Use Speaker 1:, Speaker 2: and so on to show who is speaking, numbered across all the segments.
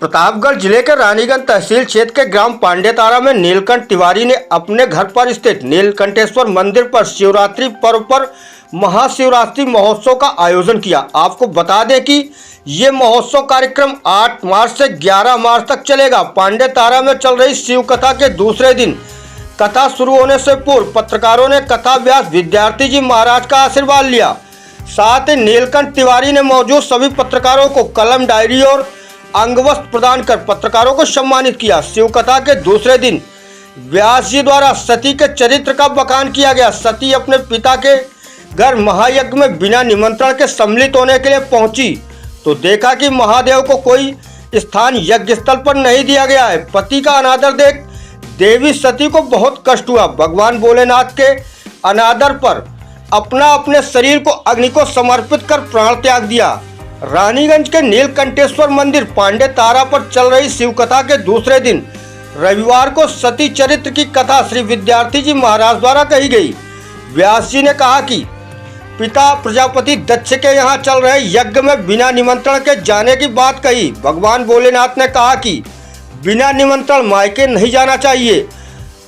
Speaker 1: प्रतापगढ़ जिले के रानीगंज तहसील क्षेत्र के ग्राम पांडेतारा में नीलकंठ तिवारी ने अपने घर पर स्थित नीलकंठेश्वर मंदिर पर शिवरात्रि पर्व पर महाशिवरात्रि महोत्सव का आयोजन किया। आपको बता दें कि ये महोत्सव कार्यक्रम 8 मार्च से 11 मार्च तक चलेगा। पांडेतारा में चल रही शिव कथा के दूसरे दिन कथा शुरू होने से पूर्व पत्रकारों ने कथा व्यास विद्यार्थी जी महाराज का आशीर्वाद लिया। साथ ही नीलकंठ तिवारी ने मौजूद सभी पत्रकारों को कलम, डायरी और अंगवस्त्र प्रदान कर पत्रकारों को सम्मानित किया। शिव कथा के दूसरे दिन व्यास जी द्वारा सती के चरित्र का बखान किया गया। सती अपने पिता के घर महायज्ञ में बिना निमंत्रण के सम्मिलित होने के लिए पहुंची तो देखा कि महादेव को कोई स्थान यज्ञ स्थल पर नहीं दिया गया है। पति का अनादर देख देवी सती को बहुत कष्ट हुआ। भगवान भोलेनाथ के अनादर पर अपने शरीर को अग्नि को समर्पित कर प्राण त्याग दिया। रानीगंज के नीलकंठेश्वर मंदिर पांडेतारा पर चल रही शिव कथा के दूसरे दिन रविवार को सती चरित्र की कथा श्री विद्यार्थी जी महाराज द्वारा कही गई। व्यास जी ने कहा कि पिता प्रजापति दक्ष के यहाँ चल रहे यज्ञ में बिना निमंत्रण के जाने की बात कही। भगवान भोलेनाथ ने कहा कि बिना निमंत्रण मायके नहीं जाना चाहिए,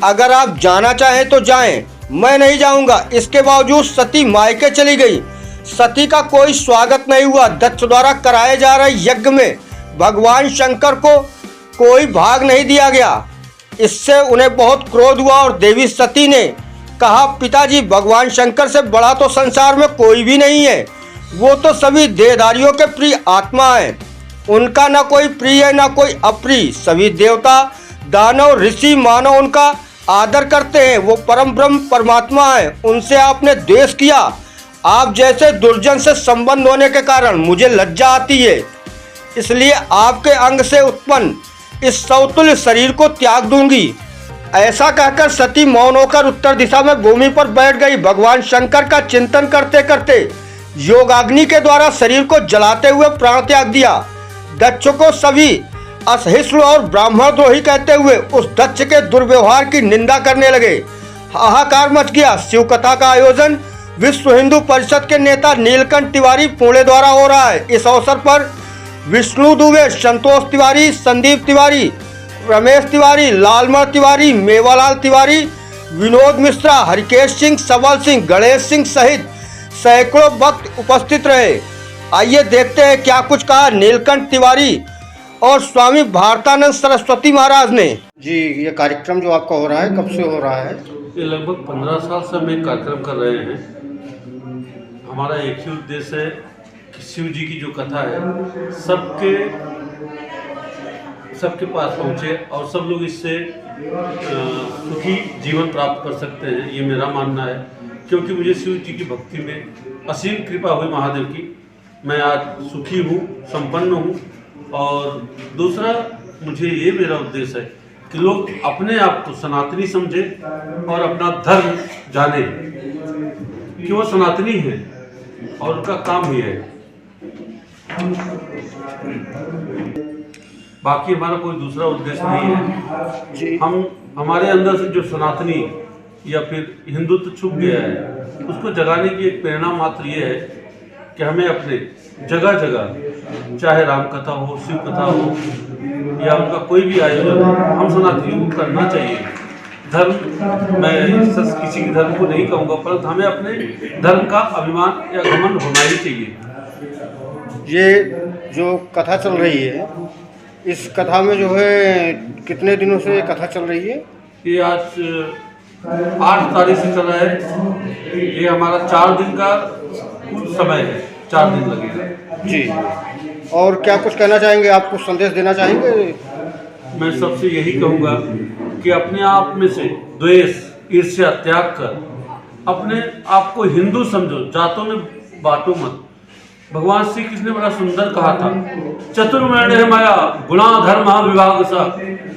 Speaker 1: अगर आप जाना चाहें तो जाएं, मैं नहीं जाऊंगा। इसके बावजूद सती मायके चली गई। सती का कोई स्वागत नहीं हुआ। दक्ष द्वारा कराए जा रहे यज्ञ में भगवान शंकर को कोई भाग नहीं दिया गया। इससे उन्हें बहुत क्रोध हुआ और देवी सती ने कहा, पिताजी, भगवान शंकर से बड़ा तो संसार में कोई भी नहीं है। वो तो सभी देहधारियों के प्रिय आत्मा है। उनका न कोई प्रिय है न कोई अप्रिय। सभी देवता, दानव, ऋषि, मानव उनका आदर करते हैं। वो परम ब्रह्म परमात्मा है। उनसे आपने द्वेष किया। आप जैसे दुर्जन से संबंध होने के कारण मुझे लज्जा आती है, इसलिए आपके अंग से उत्पन्न इस सौतुल्य शरीर को त्याग दूंगी। ऐसा कहकर सती मौन होकर उत्तर दिशा में भूमि पर बैठ गई। भगवान शंकर का चिंतन करते करते योगाग्नि के द्वारा शरीर को जलाते हुए प्राण त्याग दिया। दक्ष को सभी असहिष्णु और ब्राह्मणद्रोही कहते हुए उस दक्ष के दुर्व्यवहार की निंदा करने लगे। हाहाकार मच गया। शिव कथा का आयोजन विश्व हिंदू परिषद के नेता नीलकंठ तिवारी पुणे द्वारा हो रहा है। इस अवसर पर विष्णु दुबे, संतोष तिवारी, संदीप तिवारी, रमेश तिवारी, लालमण तिवारी, मेवालाल तिवारी, विनोद मिश्रा, हरिकेश सिंह, सबल सिंह, गणेश सिंह सहित सैकड़ों भक्त उपस्थित रहे। आइए देखते हैं क्या कुछ कहा नीलकंठ तिवारी और स्वामी भारतानंद सरस्वती महाराज ने। जी, ये कार्यक्रम जो आपका हो रहा है कब से हो रहा है?
Speaker 2: ये लगभग 15 साल से हम एक कार्यक्रम कर रहे हैं। हमारा एक ही उद्देश्य है कि शिव जी की जो कथा है सबके पास पहुँचे और सब लोग इससे सुखी जीवन प्राप्त कर सकते हैं, ये मेरा मानना है। क्योंकि मुझे शिव जी की भक्ति में असीम कृपा हुई महादेव की। मैं आज सुखी हूँ, संपन्न हूँ। और दूसरा, मुझे ये मेरा उद्देश्य है कि लोग अपने आप को सनातनी समझे और अपना धर्म जाने कि वो सनातनी है और उनका काम ही है। बाकी हमारा कोई दूसरा उद्देश्य नहीं है। हमारे अंदर से जो सनातनी या फिर हिंदुत्व छुप गया है उसको जगाने की एक प्रेरणा मात्र ये है कि हमें अपने जगह जगह, चाहे राम कथा हो, शिव कथा हो या उनका कोई भी आयोजन हो, हम सनातनियों को करना चाहिए। धर्म, मैं किसी के धर्म को नहीं कहूँगा, परंतु हमें अपने धर्म का अभिमान या घमंड होना ही चाहिए।
Speaker 1: ये जो कथा चल रही है, इस कथा में जो है कितने दिनों से कथा चल रही है?
Speaker 2: ये आज 8 तारीख से चल रहा है। ये हमारा 4 दिन का कुल समय है, 4 दिन लगेगा
Speaker 1: जी। और क्या कुछ कहना चाहेंगे, आप कुछ संदेश देना चाहेंगे?
Speaker 2: मैं सबसे यही कहूँगा कि अपने आप में से द्वेष, ईर्ष्या त्याग कर अपने आप को हिंदू समझो, जातों में बांटो मत। भगवान श्री कृष्ण ने बड़ा सुंदर कहा था, चतुर्वर्ण माया गुणा धर्म विभाग सा,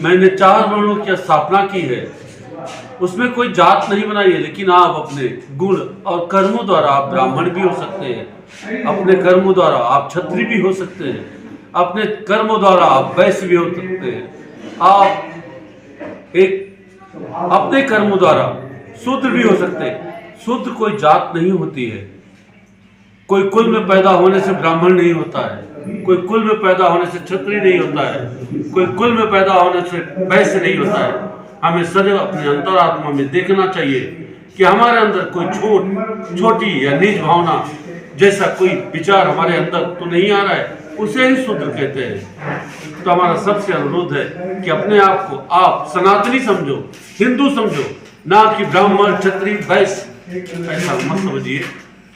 Speaker 2: मैंने 4 वर्णों की स्थापना की है। उसमें कोई जात नहीं बनाई है, लेकिन आप अपने गुण और कर्मों द्वारा आप ब्राह्मण भी हो सकते हैं, अपने कर्मों द्वारा आप क्षत्रिय भी हो सकते हैं, अपने कर्मों द्वारा आप वैश्य भी हो सकते हैं, आप एक अपने कर्मों द्वारा शूद्र भी हो सकते हैं। शूद्र कोई जात नहीं होती है, कोई कुल में पैदा होने से ब्राह्मण नहीं होता है। कोई कुल में पैदा होने से क्षत्रिय नहीं होता है, कोई कुल में पैदा होने से वैश्य नहीं होता है। हमें सदैव अपने अंतरात्मा में देखना चाहिए कि हमारे अंदर कोई छोटी या नीच भावना जैसा कोई विचार हमारे अंदर तो नहीं आ रहा है, उसे ही शूद्र कहते हैं। तो हमारा सबसे अनुरोध है कि अपने आप को आप सनातनी समझो, हिंदू समझो, ना कि ब्राह्मण क्षत्रिय वैश्य ऐसा मत समझिए।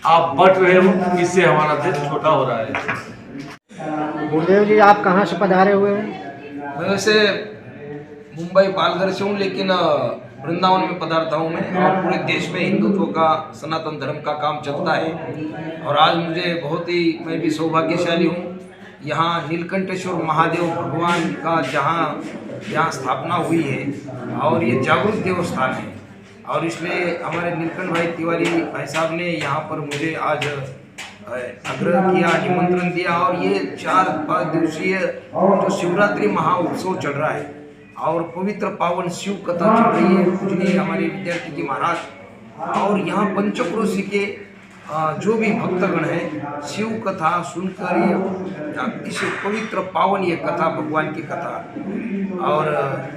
Speaker 2: आप बट रहे हो, इससे हमारा देश छोटा हो रहा है।
Speaker 3: गुरुदेव जी, आप कहाँ से पधारे हुए हैं?
Speaker 4: मैं वैसे मुंबई पालघर से हूँ, लेकिन वृंदावन में पधारता हूँ मैं। और पूरे देश में हिंदुत्व का, सनातन धर्म का काम चलता है। और आज मुझे बहुत ही, मैं भी सौभाग्यशाली हूँ। यहाँ नीलकंठेश्वर महादेव भगवान का यहाँ स्थापना हुई है और ये जागरूक देवस्थान है। और इसलिए हमारे नीलकंठ भाई तिवारी भाई साहब ने यहाँ पर मुझे आज आग्रह किया, निमंत्रण दिया। और ये 4-5 दिवसीय जो शिवरात्रि महाउत्सव चल रहा है और पवित्र पावन शिव कथा चल रही है, पूजनीय हमारे विद्यार्थी जी महाराज। और यहाँ पंचक्रोशी के जो भी भक्तगण हैं, शिव कथा सुनकर ये अतिशय पवित्र पावन ये कथा, भगवान की कथा। और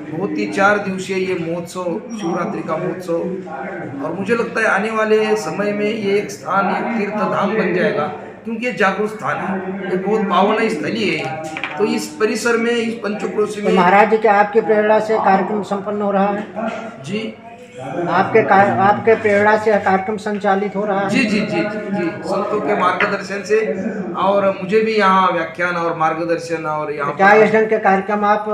Speaker 4: बहुत ही 4 दिवसीय ये महोत्सव, शिवरात्रि का महोत्सव। और मुझे लगता है आने वाले समय में ये एक स्थान, एक तीर्थ धाम बन जाएगा, क्योंकि ये जागरूक स्थान है, ये बहुत पावन स्थली है। तो इस परिसर में, इस पंचक्रोशी में
Speaker 3: महाराज जी के आपके प्रेरणा से कार्यक्रम संपन्न हो रहा है?
Speaker 4: जी,
Speaker 3: आपके प्रेरणा से कार्यक्रम संचालित हो रहा है?
Speaker 4: जी जी जी जी, संतों के मार्गदर्शन से। और मुझे भी यहाँ व्याख्यान और मार्गदर्शन और यहाँ
Speaker 3: क्या इस ढंग के कार्यक्रम आप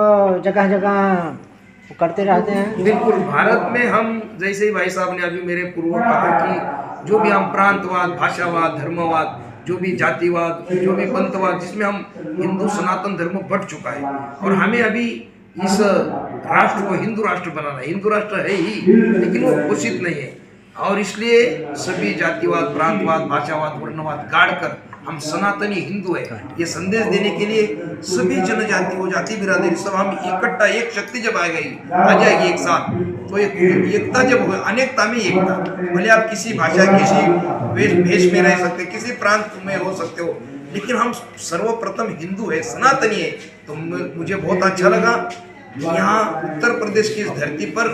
Speaker 3: जगह जगह करते रहते हैं?
Speaker 4: बिल्कुल। भारत में हम, जैसे ही भाई साहब ने अभी मेरे पूर्व कहा कि जो भी हम प्रांतवाद, भाषावाद, धर्मवाद, जो भी जातिवाद, जो भी पंथवाद, जिसमें हम हिंदू सनातन धर्म बढ़ चुका है। और हमें अभी इस राष्ट्र को हिंदू राष्ट्र बनाना है। हिंदू राष्ट्र है ही, लेकिन वो घोषित नहीं है। और इसलिए सभी जातिवाद, प्रांतवाद, भाषावाद, वर्णवाद गाड़ कर हम सनातनी हिंदू है, ये संदेश देने के लिए सभी जनजाति हो, जाति बिरादरी सब हम इकट्ठा, एक शक्ति जब आ जाएगी एक साथ, तो एकता जब हो, अनेकता में एकता। भले आप किसी भाषा, किसी भेष में रह सकते, किसी प्रांत में हो सकते हो, लेकिन हम सर्वप्रथम हिंदू है, सनातनी है। तो मुझे बहुत अच्छा लगा यहाँ उत्तर प्रदेश की इस धरती पर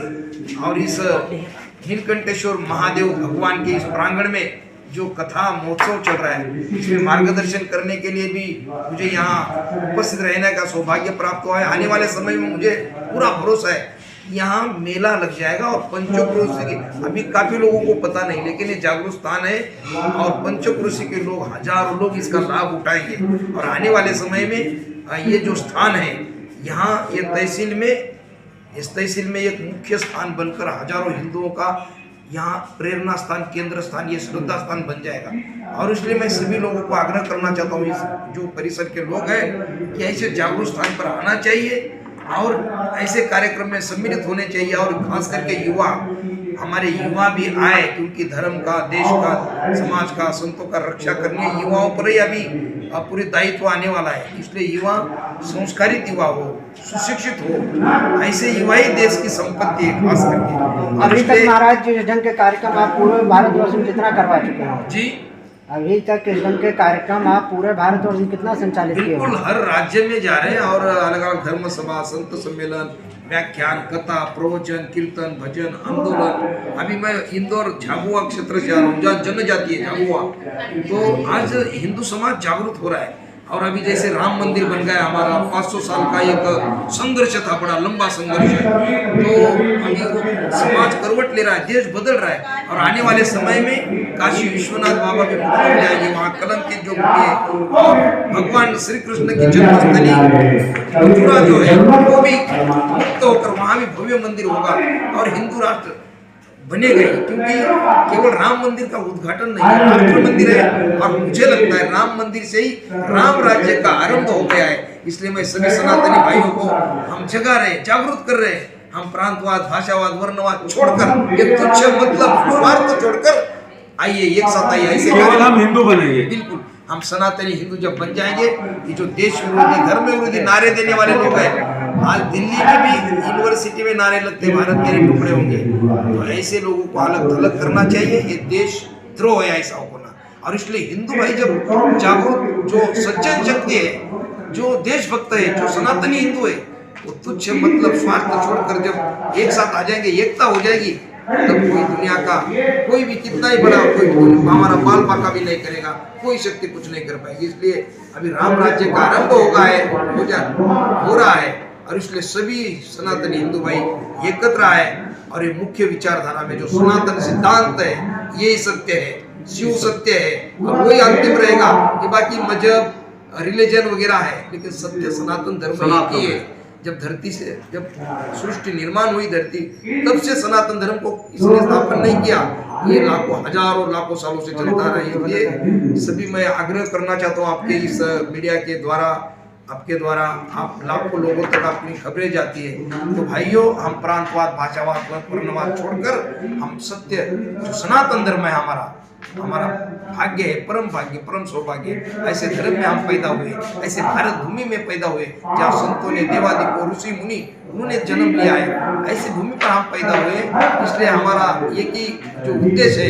Speaker 4: और इस नीलकंठेश्वर महादेव भगवान के इस प्रांगण में जो कथा महोत्सव चल रहा है, इसमें मार्गदर्शन करने के लिए भी मुझे यहाँ उपस्थित रहने का सौभाग्य प्राप्त हुआ है। आने वाले समय में मुझे पूरा भरोसा है यहाँ मेला लग जाएगा। और पंचक्रोशी की अभी काफी लोगों को पता नहीं, लेकिन ये जागरूक स्थान है और पंचक्रोशी के लोग, हजारों लोग इसका लाभ उठाएंगे। और आने वाले समय में ये जो स्थान है यहाँ, ये तहसील में, इस तहसील में एक मुख्य स्थान बनकर हजारों हिंदुओं का यहाँ प्रेरणा स्थान, केंद्र स्थान, ये श्रद्धा स्थान बन जाएगा। और इसलिए मैं सभी लोगों को आग्रह करना चाहता हूँ, इस जो परिसर के लोग हैं, कि ऐसे जागरूक स्थान पर आना चाहिए और ऐसे कार्यक्रम में सम्मिलित होने चाहिए। और खास करके युवा, हमारे युवा भी आए, क्योंकि धर्म का, देश का, समाज का, संतों का रक्षा करने युवाओं पर ही अभी पूरे दायित्व आने वाला है। इसलिए युवा संस्कारित युवा हो, सुशिक्षित हो, ऐसे युवा ही देश की संपत्ति है खास करके।
Speaker 3: अभी तक महाराज जी इस ढंग के कार्यक्रम आप पूरे भारतवर्ष में कितना करवा चुके हैं?
Speaker 4: जी,
Speaker 3: अभी तक इस ढंग के कार्यक्रम आप पूरे भारतवर्ष में कितना संचालित किए?
Speaker 4: बिल्कुल, हर राज्य में जा रहे हैं और अलग अलग धर्म सभा, संत सम्मेलन, व्याख्यान, कथा, प्रवचन, कीर्तन, भजन, आंदोलन। अभी मैं इंदौर झाबुआ क्षेत्र से आ रहा हूँ, जहाँ जनजाति है झाबुआ। तो आज हिंदू समाज जागरूक हो रहा है। और अभी जैसे राम मंदिर बन गया हमारा, 500 साल का एक संघर्ष था, बड़ा लंबा संघर्ष है। तो अभी वो समाज करवट ले रहा है, देश बदल रहा है। और आने वाले समय में काशी विश्वनाथ बाबा भी मुक्त हो जाएंगे, वहाँ कलंकित जो भूमि है, और भगवान श्री कृष्ण की जन्मस्थली मथुरा जो है वो भी मुक्त होकर वहाँ भी भव्य मंदिर होगा और हिंदू राष्ट्र बनेगा ही। क्योंकि केवल राम मंदिर का उद्घाटन नहीं है, राष्ट्र मंदिर है। और मुझे लगता है राम मंदिर से ही राम राज्य का आरंभ हो गया है। इसलिए मैं सभी सनातनी भाइयों को हम जगा रहे, जागरूक कर रहे हैं। हम प्रांतवाद, भाषावाद, वर्णवाद छोड़कर, ये तुच्छ मतलब स्वार्थ छोड़कर आइए, एक साथ आइए, ऐसे
Speaker 2: केवल हम हिंदू बनेंगे।
Speaker 4: बिल्कुल, हम सनातनी हिंदू जब बन जाएंगे, ये जो देश विरोधी, धर्म विरोधी नारे देने वाले लोग हैं, आज दिल्ली की भी यूनिवर्सिटी में नारे लगते, भारत मेरे टुकड़े होंगे, तो ऐसे लोगों को अलग थलग करना चाहिए। ये देश द्रोह है ऐसा होना। और इसलिए हिंदू भाई जब जागरूक, जो सज्जन शक्ति है, जो देशभक्त है, जो सनातनी हिंदू है, वो तुच्छ मतलब स्वार्थ छोड़कर जब एक साथ आ जाएंगे, एकता हो जाएगी, तब कोई दुनिया का कोई भी कितना ही बड़ा, कोई हमारा बाल बाका भी नहीं करेगा, कोई शक्ति कुछ नहीं कर पाएगी। इसलिए अभी राम राज्य का आरंभ हो रहा है और इसलिए सभी सनातनी हिंदू भाई एकत्र आए और ये मुख्य विचारधारा में जो सनातन सिद्धांत है, यही सत्य है, शिव सत्य है और वही अंतिम रहेगा। ये बाकी मजहब, रिलीजन वगैरह है, लेकिन सत्य सनातन धर्म एक ही है। जब धरती से, जब सृष्टि निर्माण हुई धरती, तब से सनातन धर्म को इसने स्थापन नहीं किया, ये लाखों हजारों लाखों सालों से चलता रहा है। इसलिए सभी मैं आग्रह करना चाहता हूँ आपके इस मीडिया के द्वारा, आपके द्वारा आप लाखों लोगों तक अपनी खबरें जाती है, तो भाइयों हम प्रांतवाद, भाषावाद, वर्णवाद छोड़कर हम सत्य जो सनातन धर्म है हमारा भाग्य है, परम भाग्य, परम सौभाग्य, ऐसे धर्म में हम पैदा हुए, ऐसे भारत भूमि में पैदा हुए जहाँ संतों ने, देवादिक और ऋषि मुनि उन्होंने जन्म लिया है, ऐसी भूमि पर हम पैदा हुए। इसलिए हमारा एक ही जो उद्देश्य है,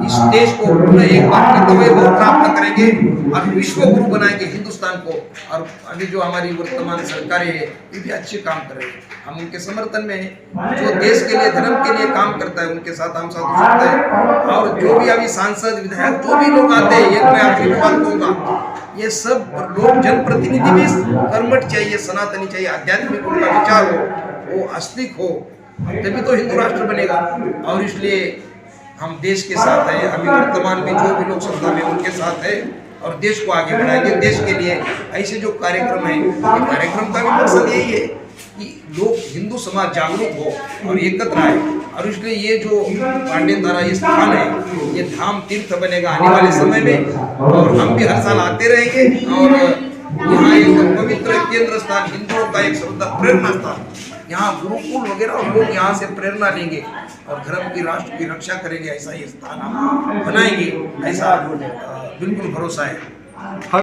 Speaker 4: इस देश को पुनः एक बार फिर वैभव प्राप्त करेंगे और विश्व गुरु बनाएंगे हिंदुस्तान को। और अभी जो हमारी वर्तमान सरकारें है, ये भी अच्छे काम कर रही है, हम उनके समर्थन में हैं। जो देश के लिए, धर्म के लिए काम करता है, उनके साथ हम साथ हो सकते हैं। और जो भी अभी सांसद, विधायक, जो भी लोग आते हैं, एक मैं आखिरी बात कहूँगा, ये सब लोग जनप्रतिनिधि भी कर्मठ चाहिए, सनातनी चाहिए, आध्यात्मिक उनका विचार हो, वो आस्तिक हो, तभी तो हिंदू राष्ट्र बनेगा। और इसलिए हम देश के साथ है, अभी वर्तमान में जो भी लोग सत्ता में उनके साथ है और देश को आगे बढ़ाएंगे। देश के लिए ऐसे जो कार्यक्रम है, कार्यक्रम का भी मकसद यही है कि लोग, हिंदू समाज जागरूक हो और एकत्र आए। और इसलिए ये जो पांडेतारा ये स्थान है, ये धाम तीर्थ बनेगा आने वाले समय में, और हम भी हर साल आते रहेंगे। और यहाँ एक पवित्र केंद्र स्थान, हिंदुओं का एक श्रद्धा प्रेरणा स्थान, यहाँ गुरुकुल वगैरह, और लोग यहाँ से प्रेरणा लेंगे और धर्म की, राष्ट्र की रक्षा करेंगे। ऐसा ये स्थान हम बनाएंगे, ऐसा बिल्कुल भरोसा है।